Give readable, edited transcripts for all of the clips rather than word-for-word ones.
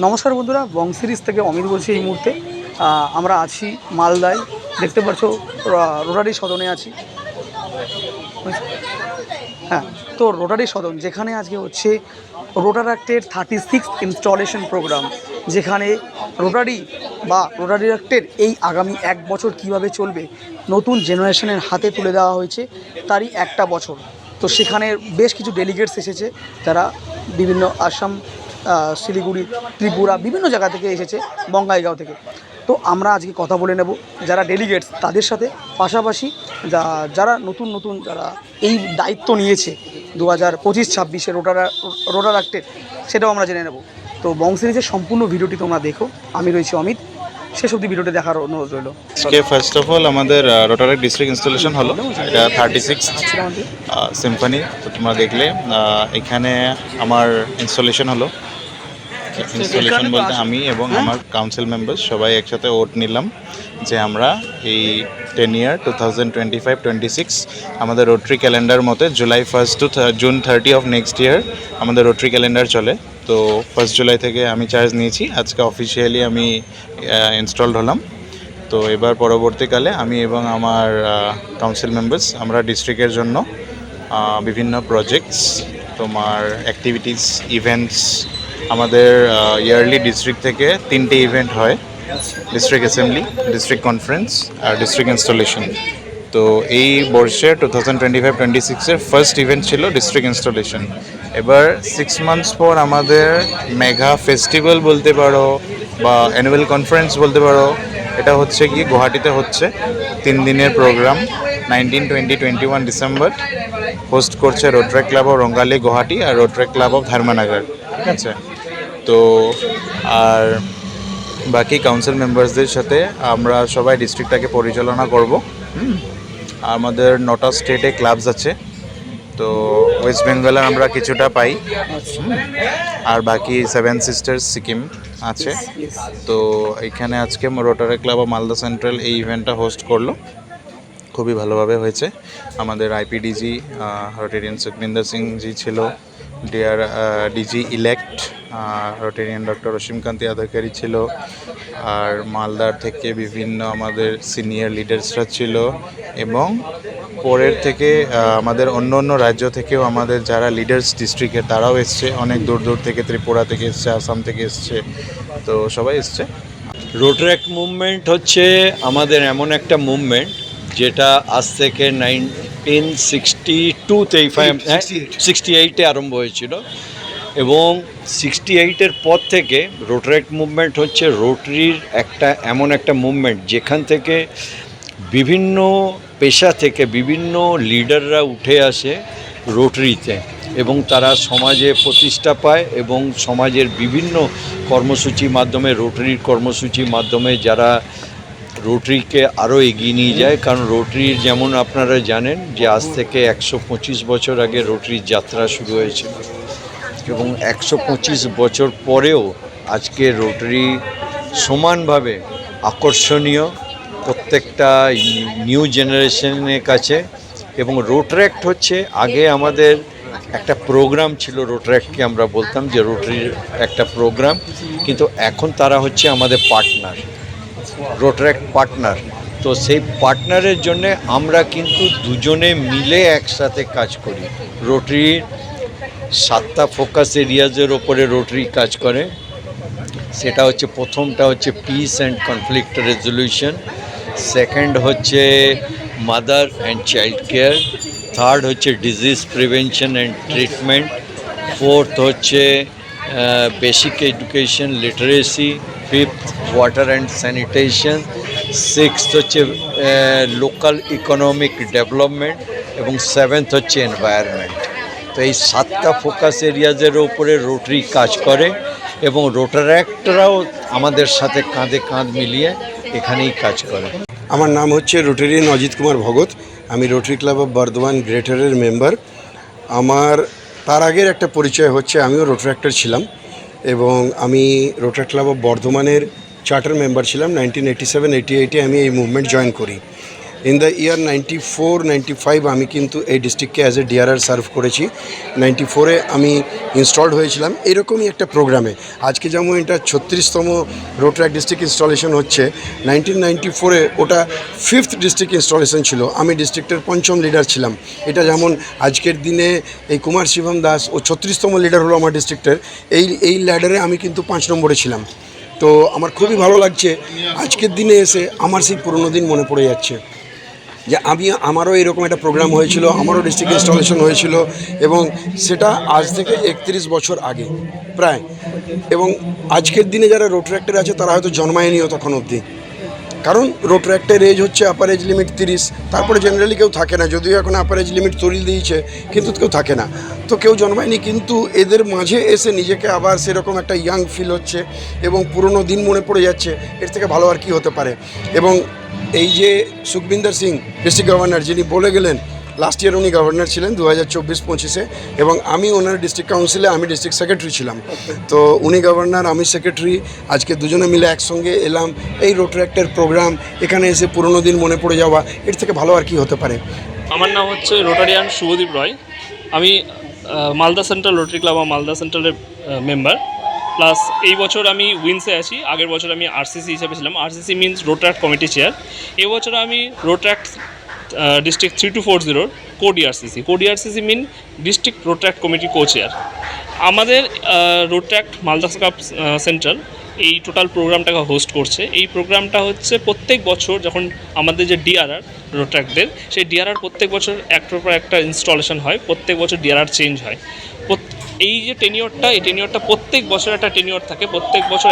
নমস্কার বন্ধুরা, বং সিরিজ থেকে অমিত বলছি। এই মুহূর্তে আমরা আছি মালদায়, দেখতে পাচ্ছ রোটারি সদনে আছি। হ্যাঁ, তো রোটারি সদন যেখানে আজকে হচ্ছে রোটারাক্টের 36 ইনস্টলেশন প্রোগ্রাম, যেখানে রোটারি বা রোটারাক্টের এই আগামী 1 বছর কিভাবে চলবে নতুন জেনারেশনের হাতে তুলে দেওয়া হয়েছে, তারই একটা বছর। তো সেখানে বেশ কিছু ডেলিগেটস এসেছে, যারা বিভিন্ন আসাম, শিলিগুড়ি, ত্রিপুরা, বিভিন্ন জায়গা থেকে এসেছে, বঙ্গাইগাঁও থেকে। তো আমরা আজকে কথা বলে নেব যারা ডেলিগেটস তাদের সাথে, পাশাপাশি যারা নতুন যারা এই দায়িত্ব নিয়েছে 2025-26 রোটারাক্টের, সেটাও আমরা জেনে নেব। তো বং সিরিজের সম্পূর্ণ ভিডিওটি তোমরা দেখো। আমি রয়েছি অমিত, শেষ অবধি ভিডিওটি দেখার অনুরোধ রইল। ফার্স্ট অফ অল আমাদের রোটারি ডিস্ট্রিক্ট ইনস্টলেশন হলো, এটা 36 সিম্ফনি। তো তোমরা দেখলে এখানে আমার ইনস্টলেশন হলো। ইনস্টলেশন বলতে আমি এবং আমার কাউন্সিল মেম্বার্স সবাই একসাথে ওট নিলাম যে আমরা এই 10 ইয়ার 2025-26 আমাদের রোটারি ক্যালেন্ডার মতে July 1 two June 30 of next year আমাদের রোটারি ক্যালেন্ডার চলে। তো 1 জুলাই থেকে আমি চার্জ নিয়েছি, আজকে অফিসিয়ালি আমি ইনস্টলড হলাম। তো এবার পরবর্তীকালে আমি এবং আমার কাউন্সিল মেম্বার্স আমরা ডিস্ট্রিক্টের জন্য বিভিন্ন প্রজেক্টস, তোমার অ্যাক্টিভিটিস, ইভেন্টস, আমাদের ইয়ারলি ডিস্ট্রিক্ট থেকে 3টে ইভেন্ট হয়, ডিস্ট্রিক্ট অ্যাসেম্বলি, ডিস্ট্রিক্ট কনফারেন্স আর ডিস্ট্রিক্ট ইনস্টলেশন। তো এই বর্ষে 2025-26-এর ফার্স্ট ইভেন্ট ছিল ডিস্ট্রিক্ট ইনস্টলেশন। এবার 6 মান্থস পর আমাদের মেগা ফেস্টিভ্যাল বলতে পারো বা অ্যানুয়াল কনফারেন্স বলতে পারো, এটা হচ্ছে কি গুয়াহাটিতে হচ্ছে 3 দিনের প্রোগ্রাম। 19, 20, 21 ডিসেম্বর হোস্ট করছে Rotary club of Rangali Guwahati আর রোটারি ক্লাব অফ ধর্মনগর, ঠিক আছে। তো আর বাকি কাউন্সিল মেম্বার্সদের সাথে আমরা সবাই ডিস্ট্রিক্টটাকে পরিচালনা করব। আমাদের 9টা স্টেটে ক্লাবস আছে, তো ওয়েস্ট বেঙ্গলে আমরা কিছুটা পাই, আর বাকি 7 সিস্টার্স সিকিম আছে। তো এখানে আজকে rotary club of Malda central এই ইভেন্টটা হোস্ট করলো, খুবই ভালোভাবে হয়েছে। আমাদের আইপিডিজি রোটেরিয়ান সুখবিন্দর সিং জি ছিল, DR DG elect রোটেরিয়ান doctor Asimkanti আধিকারী ছিল, আর মালদার থেকে বিভিন্ন আমাদের সিনিয়র লিডার্সরা ছিল, এবং পরের থেকে আমাদের অন্য রাজ্য থেকেও আমাদের যারা লিডার্স ডিস্ট্রিক্টের তারাও এসছে, অনেক দূর থেকে, ত্রিপুরা থেকে এসছে, আসাম থেকে এসছে, তো সবাই এসছে। রোটারাক্ট মুভমেন্ট হচ্ছে আমাদের এমন একটা মুভমেন্ট যেটা আজ থেকে 1962-তে 68-এ আরম্ভ হয়েছিল, এবং 68-এর পর থেকে রোটারাক্ট মুভমেন্ট হচ্ছে রোটারির এমন একটা মুভমেন্ট যেখান থেকে বিভিন্ন পেশা থেকে বিভিন্ন লিডাররা উঠে আসে রোটারিতে, এবং তারা সমাজে প্রতিষ্ঠা পায় এবং সমাজের বিভিন্ন কর্মসূচির মাধ্যমে, রোটারির কর্মসূচির মাধ্যমে যারা রোটারিকে আরও এগিয়ে নিয়ে যায়। কারণ রোটারির, যেমন আপনারা জানেন, যে আজ থেকে 125 বছর আগে রোটারির যাত্রা শুরু হয়েছিল, এবং 125 বছর পরেও আজকে রোটারি সমানভাবে আকর্ষণীয় প্রত্যেকটা নিউ জেনারেশনের কাছে। এবং রোটারাক্ট হচ্ছে, আগে আমাদের একটা প্রোগ্রাম ছিল, রোটারাক্টকে আমরা বলতাম যে রোটারির একটা প্রোগ্রাম, কিন্তু এখন তারা হচ্ছে আমাদের পার্টনার, রোটারাক্ট পার্টনার। তো সেই পার্টনারের জন্যে আমরা কিন্তু দুজনে মিলে একসাথে কাজ করি। রোটারির 7টা ফোকাস এরিয়াজের ওপরে রোটারি কাজ করে। সেটা হচ্ছে, প্রথমটা হচ্ছে peace and conflict resolution, second হচ্ছে mother and child care, third হচ্ছে disease prevention and treatment, fourth হচ্ছে basic education literacy, fifth water and sanitation, sixth হচ্ছে লোকাল ইকোনমিক ডেভেলপমেন্ট, এবং সেভেন্থ হচ্ছে এনভায়রনমেন্ট। তো এই 7টা ফোকাস এরিয়াজের ওপরে রোটারি কাজ করে, এবং রোটারাক্টরাও আমাদের সাথে কাঁধে কাঁধ মিলিয়ে এখানেই কাজ করে। আমার নাম হচ্ছে রোটারিয়ান অজিত কুমার ভগত। আমি রোটারি ক্লাব অফ বর্ধমান গ্রেটারের মেম্বার। আমার তার আগের একটা পরিচয় হচ্ছে, আমিও রোটারাক্টর ছিলাম, এবং আমি রোটারি ক্লাব অফ বর্ধমানের চার্টার মেম্বার ছিলাম। 1987-88-এ আমি এই মুভমেন্ট জয়েন করি। ইন দ্য ইয়ার 94-95 আমি কিন্তু এই ডিস্ট্রিক্টকে অ্যাজ এ ডিআরআর সার্ভ করেছি। 94-এ আমি ইনস্টলড হয়েছিলাম এরকমই একটা প্রোগ্রামে। আজকে যেমন এটা 36তম রোটরাক ডিস্ট্রিক্ট ইনস্টলেশন হচ্ছে, 1994-এ ওটা 5th ডিস্ট্রিক্ট ইনস্টলেশন ছিল। আমি ডিস্ট্রিক্টের 5ম লিডার ছিলাম। এটা যেমন আজকের দিনে এই কুমার শিবম দাস ও 36তম লিডার হলো আমার ডিস্ট্রিক্টের, এই ল্যাডারে আমি কিন্তু 5 নম্বরে ছিলাম। তো আমার খুবই ভালো লাগছে আজকের দিনে এসে আমার সেই পুরনো দিন মনে পড়ে যাচ্ছে যে আমারও এরকম একটা প্রোগ্রাম হয়েছিল, আমারও ডিস্ট্রিক্ট ইনস্টলেশন হয়েছিল এবং সেটা আজ থেকে 31 বছর আগে প্রায়। এবং আজকের দিনে যারা রোটরাক্টর আছে তারা হয়তো জন্মায়নিও তখন অবধি, কারণ রোটরাক্টের এজ হচ্ছে আপার এজ লিমিট 30, তারপরে জেনারেলি কেউ থাকে না, যদিও এখন আপার এজ লিমিট তরিয়ে দিয়েছে কিন্তু কেউ থাকে না, তো কেউ জন্মায়নি। কিন্তু এদের মাঝে এসে নিজেকে আবার সেরকম একটা ইয়াং ফিল হচ্ছে এবং পুরনো দিন মনে পড়ে যাচ্ছে, এর থেকে ভালো আর কি হতে পারে। এবং এই যে সুখবিন্দর সিং ডিস্ট্রিক্ট গভর্নর, যিনি বলে গেলেন, লাস্ট ইয়ার উনি গভর্নর ছিলেন 2024-25-এ, এবং আমি ওনার ডিস্ট্রিক্ট কাউন্সিলে আমি ডিস্ট্রিক্ট সেক্রেটারি ছিলাম। তো উনি গভর্নর, আমি সেক্রেটারি, আজকে দুজনে মিলে একসঙ্গে এলাম এই রোটরাক্টের প্রোগ্রাম, এখানে এসে পুরনো দিন মনে পড়ে যাওয়া, এর থেকে ভালো আর কি হতে পারে। আমার নাম হচ্ছে রোটারিয়ান শুভদীপ রয়। আমি মালদা সেন্ট্রাল রোটারি ক্লাব বা মালদা সেন্ট্রালের মেম্বার, প্লাস এই বছর আমি উইন্সে আছি। আগের বছর আমি আরসিসি হিসেবে ছিলাম। RCC means Rotaract committee chair. এবছর আমি Rotaract district 3240 co DRCC mean district Rotaract committee co chair. আমাদের রোটরাক্ট মালদা কাপ সেন্ট্রাল এই টোটাল প্রোগ্রামটাকে হোস্ট করছে। এই প্রোগ্রামটা হচ্ছে প্রত্যেক বছর যখন আমাদের যে ডিআরআর রোটরাক্টদের, সেই ডিআরআর প্রত্যেক বছর একটার পর একটা ইনস্টলেশন হয়, প্রত্যেক বছর ডিআরআর চেঞ্জ হয়। এই যে টেনিওরটা, এই টেনিওরটা প্রত্যেক বছর একটা টেনিওর থাকে, প্রত্যেক বছর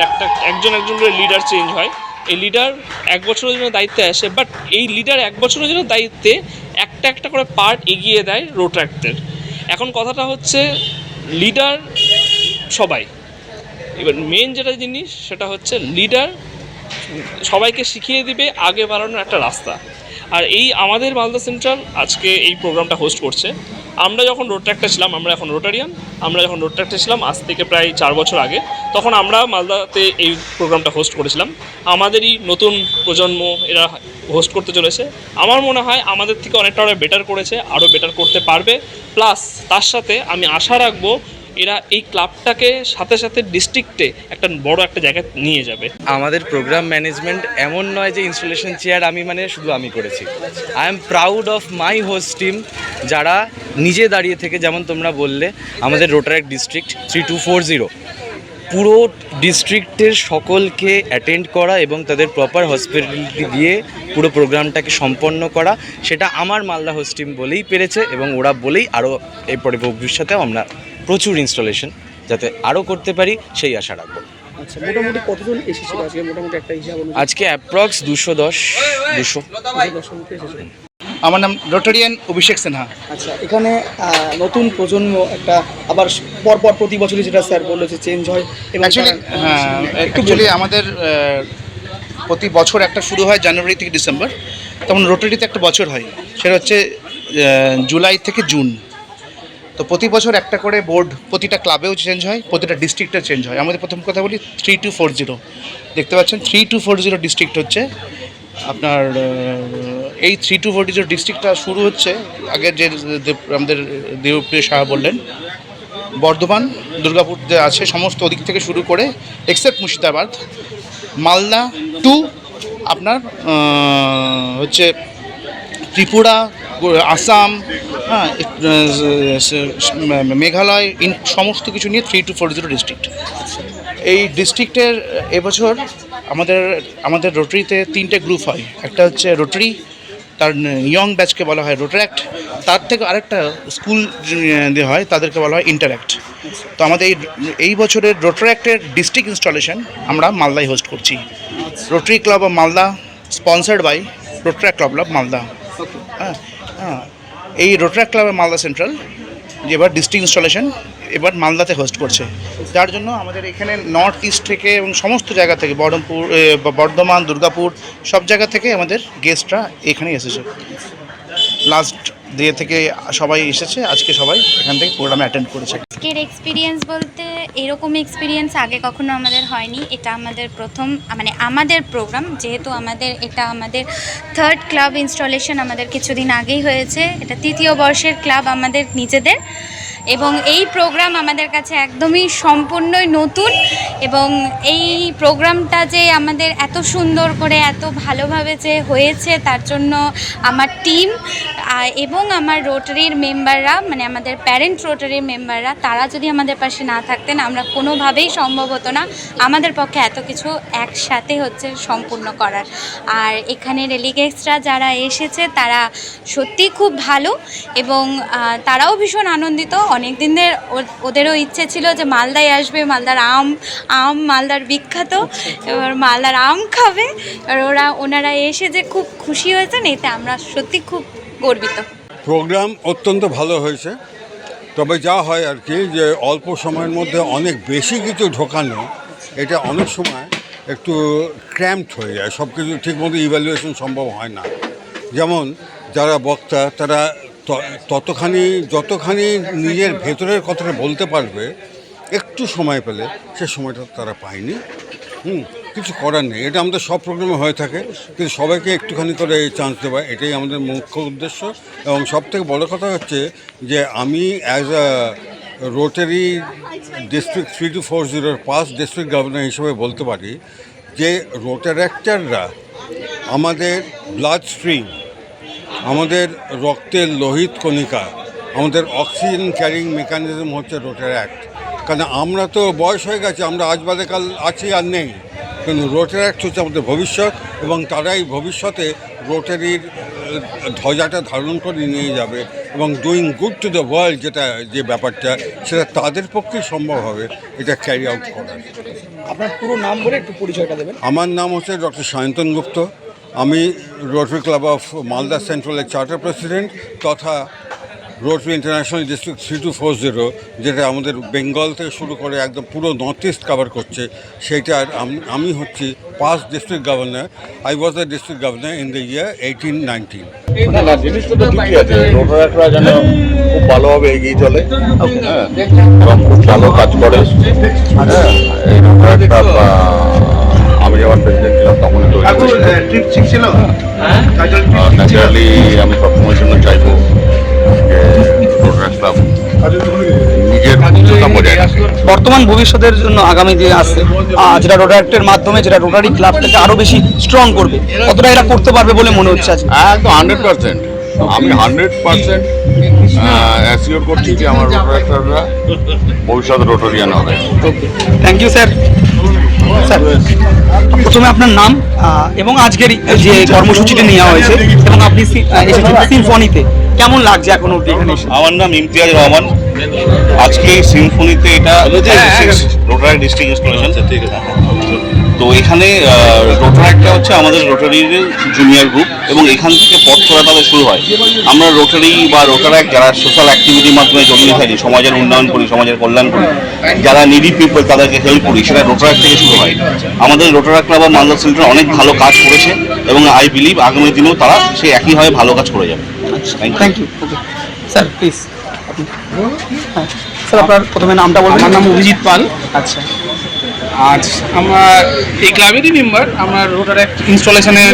একজন করে লিডার চেঞ্জ হয়। এই লিডার 1 বছরের জন্য দায়িত্বে আসে, বাট এই লিডার 1 বছরের জন্য দায়িত্বে একটা করে পার্ট এগিয়ে দেয় রোটরাক্টদের। এখন কথাটা হচ্ছে লিডার সবাই, এবার মেন যেটা জিনিস সেটা হচ্ছে লিডার সবাইকে শিখিয়ে দিবে আগে বাড়ানোর একটা রাস্তা। আর এই আমাদের মালদা সেন্ট্রাল আজকে এই প্রোগ্রামটা হোস্ট করছে। আমরা যখন রোটরাক্টে ছিলাম, আমরা এখন রোটারিয়ান, আমরা যখন রোটরাক্টে ছিলাম আজ থেকে প্রায় 4 বছর আগে, তখন আমরা মালদাতে এই প্রোগ্রামটা হোস্ট করেছিলাম। আমাদেরই নতুন প্রজন্ম এরা হোস্ট করতে চলেছে। আমার মনে হয় আমাদের থেকে অনেকটা ওরা বেটার করেছে, আরও বেটার করতে পারবে। প্লাস তার সাথে আমি আশা রাখবো এরা এই ক্লাবটাকে সাথে সাথে ডিস্ট্রিক্টে একটা বড় একটা জায়গায় নিয়ে যাবে। আমাদের প্রোগ্রাম ম্যানেজমেন্ট এমন নয় যে ইনস্টলেশন চেয়ার শুধু আমি করেছি। I am proud of my host team, যারা নিজে দাঁড়িয়ে থেকে, যেমন তোমরা বললে, আমাদের রোটারাক্ট ডিস্ট্রিক্ট 3240 পুরো ডিস্ট্রিক্টের সকলকে অ্যাটেন্ড করা এবং তাদের প্রপার হসপিটালিটি দিয়ে পুরো প্রোগ্রামটাকে সম্পন্ন করা, সেটা আমার মালদা হোস্ট টিম বলেই পেরেছে। এবং ওরা বলেই আরও এরপরে ভবিষ্যতেও আমরা প্রচুর ইনস্টলেশন যাতে আরও করতে পারি সেই আশা রাখবো। আচ্ছা, মোটামুটি কতজন এসেছিল আজকে? মোটামুটি একটা হিসাব অনুযায়ী আজকে অ্যাপ্রক্স 210 আমার নাম রোটারিয়ান অভিষেক সিনহা। আচ্ছা, এখানে নতুন প্রজন্ম একটা আবার পরপর প্রতি বছরই যেটা স্যার বললো যে চেঞ্জ হয় এবং অ্যাকচুয়ালি আমাদের প্রতি বছর একটা শুরু হয় জানুয়ারি থেকে ডিসেম্বর, তখন রোটারিতে একটা বছর হয়, সেটা হচ্ছে জুলাই থেকে জুন। তো প্রতি বছর একটা করে বোর্ড প্রতিটা ক্লাবেও চেঞ্জ হয়, প্রতিটা ডিস্ট্রিক্টে চেঞ্জ হয়। আমাদের প্রথম কথা বলি 3240, দেখতে পাচ্ছেন 3240 ডিস্ট্রিক্ট হচ্ছে আপনার। এই 3240 ডিস্ট্রিক্টটা শুরু হচ্ছে আগে যে আমাদের দেবপ্রিয় সাহা বললেন, বর্ধমান, দুর্গাপুর যে আছে সমস্ত ওদিক থেকে শুরু করে এক্সেপ্ট মুর্শিদাবাদ, মালদা টু আপনার হচ্ছে ত্রিপুরা, আসাম, হ্যাঁ, মেঘালয়, সমস্ত কিছু নিয়ে 3240 ডিস্ট্রিক্ট। এই ডিস্ট্রিক্টের এবছর আমাদের রোটারিতে 3টে গ্রুপ হয়। একটা হচ্ছে রোটারি, তার ইয়ং ব্যাচকে বলা হয় রোটারাক্ট, তার থেকে আরেকটা স্কুল যে হয় তাদেরকে বলা হয় ইন্টারাক্ট। তো আমাদের এই বছরের রোটারাক্টের ডিস্ট্রিক্ট ইনস্টলেশন আমরা মালদায় হোস্ট করছি। Rotary club of Malda sponsored by Rotaract club of Malda. হ্যাঁ হ্যাঁ, এই Rotaract club of Malda central যে এবার ডিস্ট্রিক্ট ইনস্টলেশন এবার মালদাতে হোস্ট করছে, যার জন্য আমাদের এখানে নর্থ ইস্ট থেকে এবং সমস্ত জায়গা থেকে, বর্ধমান, দুর্গাপুর, সব জায়গা থেকে আমাদের গেস্টরা এখানে এসেছে। লাস্ট দিয়ে থেকে সবাই এসেছে, আজকে সবাই এখান থেকে প্রোগ্রামে অ্যাটেন্ড করেছে। আজকের এক্সপিরিয়েন্স বলতে এরকম এক্সপিরিয়েন্স আগে কখনো আমাদের হয়নি। এটা আমাদের প্রথম, মানে আমাদের প্রোগ্রাম, যেহেতু এটা আমাদের 3rd ক্লাব ইনস্টলেশন আমাদের কিছুদিন আগেই হয়েছে। এটা 3য় বর্ষের ক্লাব আমাদের নিজেদের, এবং এই প্রোগ্রাম আমাদের কাছে একদমই সম্পূর্ণই নতুন। এবং এই প্রোগ্রামটা যে আমাদের এত সুন্দর করে এত ভালোভাবে যে হয়েছে তার জন্য আমার টিম এবং আমার রোটারির মেম্বাররা, মানে আমাদের প্যারেন্ট রোটারির মেম্বাররা, তারা যদি আমাদের পাশে না থাকতেন আমরা কোনোভাবেই সম্ভব হতো না আমাদের পক্ষে এত কিছু একসাথে সম্পূর্ণ করার। আর এখানে ডেলিগেটসরা যারা এসেছে তারা সত্যিই খুব ভালো, এবং তারাও ভীষণ আনন্দিত। অনেক দিনের ওদেরও ইচ্ছে ছিল যে মালদায় আসবে, মালদার আম মালদার বিখ্যাত, এবার মালদার আম খাবে। আর ওনারা এসে যে খুব খুশি হয়েছেন, এতে আমরা সত্যি খুব গর্বিত। প্রোগ্রাম অত্যন্ত ভালো হয়েছে, তবে যা হয় আর কি, যে অল্প সময়ের মধ্যে অনেক বেশি কিছু ঢোকানো, এটা অনেক সময় একটু ক্র্যাম্পড হয়ে যায়, সব কিছু ঠিকমতো ইভ্যালুয়েশন সম্ভব হয় না। যেমন যারা বক্তা তারা যতখানি নিজের ভেতরের কথাটা বলতে পারবে, একটু সময় পেলে সে সময়টা তারা পায়নি। কিছু করার নেই, এটা আমাদের সব প্রোগ্রামে হয়ে থাকে, কিন্তু সবাইকে একটুখানি করে চান্স দেওয়া এটাই আমাদের মুখ্য উদ্দেশ্য। এবং সবথেকে বড় কথা হচ্ছে যে আমি as a rotary district 3240 past district governor হিসেবে বলতে পারি যে রোটারেক্টাররা আমাদের ব্লাড স্ট্রিম, আমাদের রক্তের লোহিত কণিকা, আমাদের অক্সিজেন ক্যারিং মেকানিজম হচ্ছে রোটারেক্ট। কারণ আমরা তো বয়স হয়ে গেছে, আমরা আজ বাদে কাল আছি আর নেই, কিন্তু রোটারেক্ট হচ্ছে আমাদের ভবিষ্যৎ, এবং তারাই ভবিষ্যতে রোটারির ধ্বজাটা ধারণ করে নিয়ে যাবে, এবং doing good to the world যে ব্যাপারটা, সেটা তাদের পক্ষে সম্ভব হবে এটা ক্যারি আউট করার। আপনার পুরো নাম বলে একটু পরিচয়টা দেবেন। আমার নাম হচ্ছে ডক্টর সায়ন্তন গুপ্ত, আমি রোটারি ক্লাব অফ মালদা সেন্ট্রালের চার্টার প্রেসিডেন্ট তথা রোটারি ইন্টারন্যাশনাল ডিস্ট্রিক্ট 3240, যেটা আমাদের বেঙ্গল থেকে শুরু করে একদম পুরো নর্থ ইস্ট কভার করছে, সেইটার আমি হচ্ছি past district governor. I was the district governor in the year 1819। জিনিসটা তো ঠিকই আছে, রোটারেক্টরা যেন খুব ভালোভাবে এগিয়ে চলে, হ্যাঁ, এবং খুব ভালো কাজ করে। হ্যাঁ, এই রোটারেক্টরা আমি যখন প্রেসিডেন্ট ছিলাম তখন ন্যাচারালি আমি সবসময়ের জন্য চাইবো যে রোটারি ক্লাব নিজের উচ্চতা বজায় রাখে। বর্তমান ভবিষ্যতের জন্য আগামী দিনে আসছে যেটা রোটারেক্টের মাধ্যমে যেটা রোটারি ক্লাবটাকে আরও বেশি স্ট্রং করবে, কতটা এটা করতে পারবে বলে মনে হচ্ছে আজকে? একদম 100%। আমি 100% অ্যাসিওর করছি যে আমার রোটারেক্টররা ভবিষ্যৎ রোটারিয়ান হবে। Thank you sir. স্যার, প্রথমে আপনার নাম এবং আজকের যে কর্মসূচিটি নেওয়া হয়েছে, এবং আপনি এসেছেন সিম্ফনিতে, কেমন লাগছে এখন অবধি এখানে এসে? আমার নাম ইমতিয়াজ রহমান। আজকে সিম্ফনিতে এটা রোটারি ডিস্ট্রিক্ট ইনস্টলেশন, তো এখানে রোটারেক্টটা হচ্ছে আমাদের রোটারির জুনিয়র গ্রুপ, এবং এখান থেকে পথ চলা তাদের শুরু হয়। আমরা রোটারি বা রোটারেক্ট যারা সোশ্যাল অ্যাক্টিভিটির মাধ্যমে জড়িয়ে থাকি, সমাজের উন্নয়ন করি, সমাজের কল্যাণ করি, যারা নিডি পিপল তাদেরকে হেল্প করি, সেটা রোটারেক্ট থেকে শুরু হয়। আমাদের Rotaract club of Malda centre অনেক ভালো কাজ করেছে, এবং আই বিলিভ আগামী দিনেও তারা সেই একইভাবে ভালো কাজ করে যাবে। Thank you. Okay sir, please. হ্যাঁ স্যার, আপনার প্রথমে নামটা বলবেন। আমার নাম অভিজিৎ পাল। আচ্ছা, আজ আমরা এই ক্লাবেরই মেম্বার, আমরা রোটারেক্ট ইনস্টলেশনের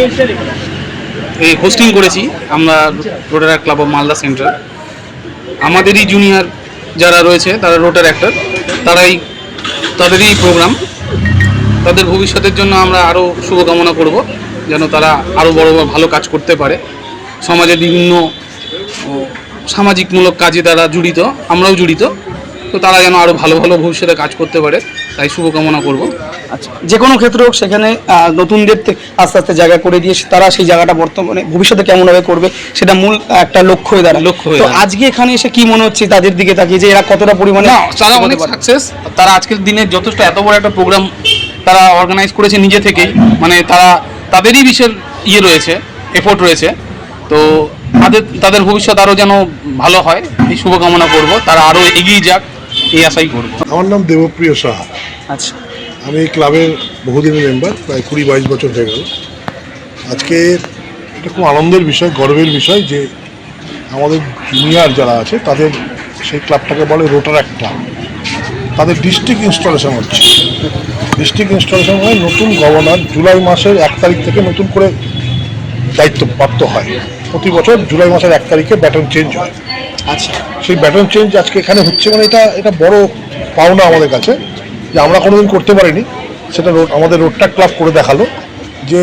হোস্টিং করেছি। আমরা Rotaract club of Malda central, আমাদেরই জুনিয়র যারা রয়েছে তারা রোটারেক্টর, তাদেরই প্রোগ্রাম। তাদের ভবিষ্যতের জন্য আমরা আরও শুভকামনা করব, যেন তারা আরও বড় ভালো কাজ করতে পারে। সমাজের বিভিন্ন সামাজিকমূলক কাজে তারা জড়িত, আমরাও জড়িত, তো তারা যেন আরও ভালো ভালো ভবিষ্যতে কাজ করতে পারে, তাই শুভকামনা করব। আচ্ছা, যে কোনো ক্ষেত্রে হোক সেখানে নতুনদের আস্তে আস্তে জায়গা করে দিয়ে তারা সেই জায়গাটা বর্তমানে ভবিষ্যতে কেমনভাবে করবে সেটা মূল একটা লক্ষ্য হয়ে দাঁড়ায়। তো আজকে এখানে এসে কি মনে হচ্ছে তাদের দিকে তাকিয়ে যে এরা কতটা পরিমাণে? তারা অনেক সাকসেস। তারা আজকের দিনে যথেষ্ট এত বড় একটা প্রোগ্রাম তারা অর্গানাইজ করেছে নিজে থেকেই, মানে তাদেরই বিশেষ রয়েছে, এফোর্ট রয়েছে। তো তাদের ভবিষ্যৎ আরও যেন ভালো হয় এই শুভকামনা করব, তারা আরও এগিয়ে যাক এই আশাই করব। আমার নাম দেবপ্রিয় সাহা। আচ্ছা, আমি এই ক্লাবের বহুদিনের মেম্বার, প্রায় 20-22 বছর হয়ে গেল। আজকে এটা খুব আনন্দের বিষয়, গর্বের বিষয় যে আমাদের জুনিয়র যারা আছে তাদের সেই ক্লাবটাকে বলে রোটারাক্ট ক্লাব। তাদের ডিস্ট্রিক্ট ইনস্টলেশন হচ্ছে। ডিস্ট্রিক্ট ইনস্টলেশন মানে নতুন গভর্নর জুলাই মাসের 1 তারিখ থেকে নতুন করে দায়িত্বপ্রাপ্ত হয়। প্রতি বছর জুলাই মাসের 1 তারিখে ব্যাটন চেঞ্জ হয়। আচ্ছা, সেই ব্যাটন চেঞ্জ আজকে এখানে হচ্ছে, মানে এটা বড় পাওনা আমাদের কাছে, যে আমরা কোনোদিন করতে পারিনি। সেটা আমাদের রোটারাক্ট ক্লাব করে দেখালো, যে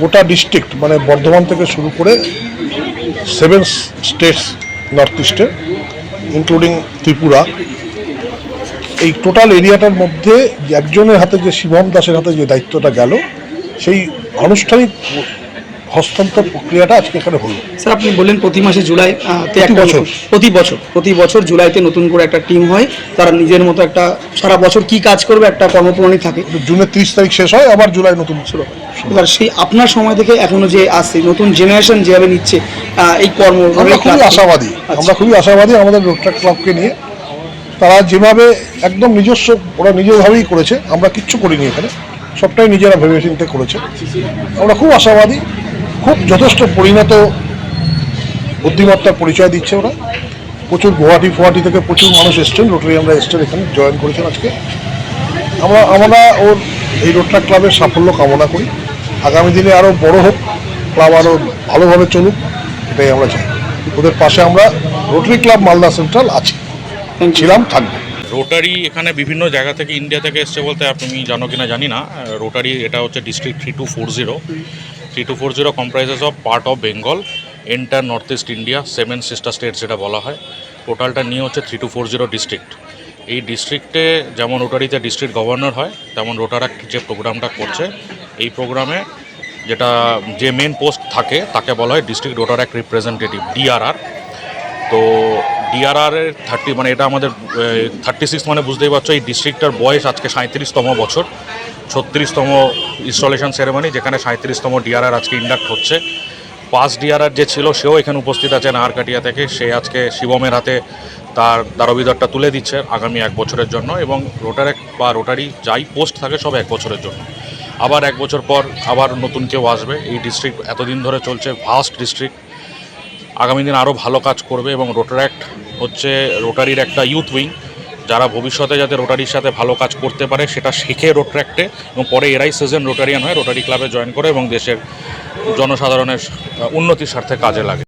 গোটা ডিস্ট্রিক্ট মানে বর্ধমান থেকে শুরু করে 7 স্টেটস নর্থ ইস্টের ইনক্লুডিং ত্রিপুরা, এই টোটাল এরিয়াটার মধ্যে একজনের হাতে, যে শিবম দাসের হাতে যে দায়িত্বটা গেল, সেই আনুষ্ঠানিক হস্তান্তর প্রক্রিয়াটা আজকে এখানে হলো। স্যার আপনি বললেন প্রতি মাসে জুলাই প্রতি বছর জুলাইতে নতুন করে একটা টিম হয়, তারা নিজের মতো একটা সারা বছর কি কাজ করবে একটা কর্মপ্রণালী থাকে। জুনের 30 তারিখ শেষ হয়, আবার জুলাই নতুন শুরু হয়। এবার সেই আপনার সময় থেকে এখনো যে আসছে নতুন জেনারেশন যেভাবে নিচ্ছে এই কর্ম, আমরা খুবই আশাবাদী। আমাদের রোটারাক্ট ক্লাবকে নিয়ে তারা যেভাবে একদম নিজস্ব, ওরা নিজেভাবেই করেছে, আমরা কিচ্ছু করিনি এখানে, সবটাই নিজেরা ভেবে চিন্তে করেছে। আমরা খুব আশাবাদী, খুব যথেষ্ট পরিণত বুদ্ধিমত্তার পরিচয় দিচ্ছে ওরা। প্রচুর গুয়াহাটি থেকে প্রচুর মানুষ এসছেন, রোটারিয়ানরা এসছেন, এখানে জয়েন করেছেন আজকে। আমরা ওর এই রোটারাক্ট ক্লাবের সাফল্য কামনা করি। আগামী দিনে আরও বড় হোক, ক্লাব আরও ভালোভাবে চলুক, এটাই আমরা চাই। ওদের পাশে আমরা রোটারি ক্লাব মালদা সেন্ট্রাল আছি, ছিলাম, থাকবো। রোটারি এখানে বিভিন্ন জায়গা থেকে, ইন্ডিয়া থেকে এসছে বলতে আপনি জানো কিনা জানি না। রোটারি এটা হচ্ছে district 3240 comprises of part of Bengal, enter north east India, 7 sister states যেটা বলা হয়। টোটালটা নিয়ে হচ্ছে 3240 ডিস্ট্রিক্ট। এই ডিস্ট্রিক্টে যেমন রোটারিতে ডিস্ট্রিক্ট গভর্নর হয়, তেমন রোটারাক্ট যে প্রোগ্রামটা করছে, এই প্রোগ্রামে যেটা যে মেন পোস্ট থাকে তাকে বলা হয় ডিস্ট্রিক্ট রোটারাক্ট রিপ্রেজেন্টেটিভ, DRR। তো DRR-এর 30 মানে এটা আমাদের 36 মানে বুঝতেই পারছো, এই ডিস্ট্রিক্টটার বয়স আজকে 37তম বছর, 36তম ইনস্টলেশন সেরেমনি, যেখানে 37তম DRR আজকে ইন্ডাক্ট হচ্ছে। 5 DRR যে ছিল সেও এখানে উপস্থিত আছে নাহারকাটিয়া থেকে। সে আজকে শিবমের হাতে তার দারবিদারটা তুলে দিচ্ছে আগামী 1 বছরের জন্য, এবং রোটারাক্ট বা রোটারি যাই পোস্ট থাকে সব 1 বছরের জন্য। আবার 1 বছর পর আবার নতুন কেউ আসবে। এই ডিস্ট্রিক্ট এতদিন ধরে চলছে, ভাস্ট ডিস্ট্রিক্ট, আগামী দিন আরও ভালো কাজ করবে। এবং রোটারাক্ট হচ্ছে রোটারির একটা ইউথ উইং, যারা ভবিষ্যতে যাতে রোটারির সাথে ভালো কাজ করতে পারে সেটা শেখে রোটারাক্টে, এবং পরে এরাই সিজন রোটারিয়ান হয়ে রোটারি ক্লাবে জয়েন করে এবং দেশের জনসাধারণের উন্নতির স্বার্থে কাজে লাগে।